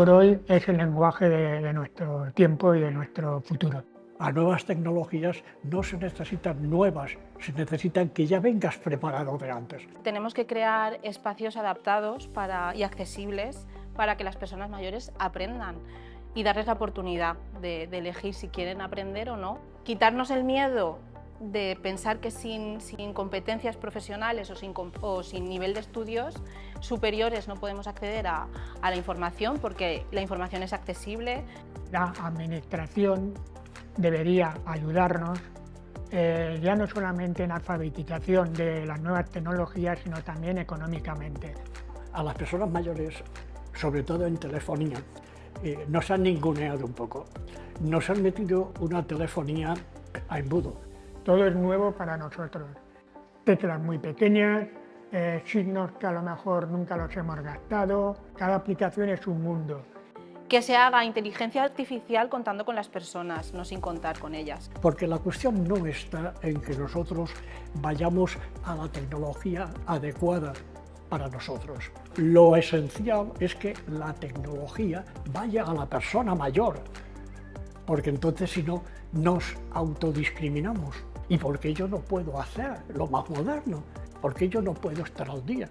por hoy es el lenguaje de nuestro tiempo y de nuestro futuro. Las nuevas tecnologías no se necesitan nuevas, se necesitan que ya vengas preparado de antes. Tenemos que crear espacios adaptados y accesibles para que las personas mayores aprendan y darles la oportunidad de elegir si quieren aprender o no. Quitarnos el miedo de pensar que sin competencias profesionales o sin nivel de estudios superiores no podemos acceder a la información, porque la información es accesible. La administración debería ayudarnos ya no solamente en alfabetización de las nuevas tecnologías, sino también económicamente. A las personas mayores, sobre todo en telefonía, nos han ninguneado un poco. Nos han metido una telefonía a embudo. Todo es nuevo para nosotros. Teclas muy pequeñas, signos que a lo mejor nunca los hemos gastado. Cada aplicación es un mundo. Que se haga inteligencia artificial contando con las personas, no sin contar con ellas. Porque la cuestión no está en que nosotros vayamos a la tecnología adecuada para nosotros. Lo esencial es que la tecnología vaya a la persona mayor, porque entonces si no, nos autodiscriminamos. ¿Y por qué yo no puedo hacer lo más moderno? ¿Por qué yo no puedo estar al día?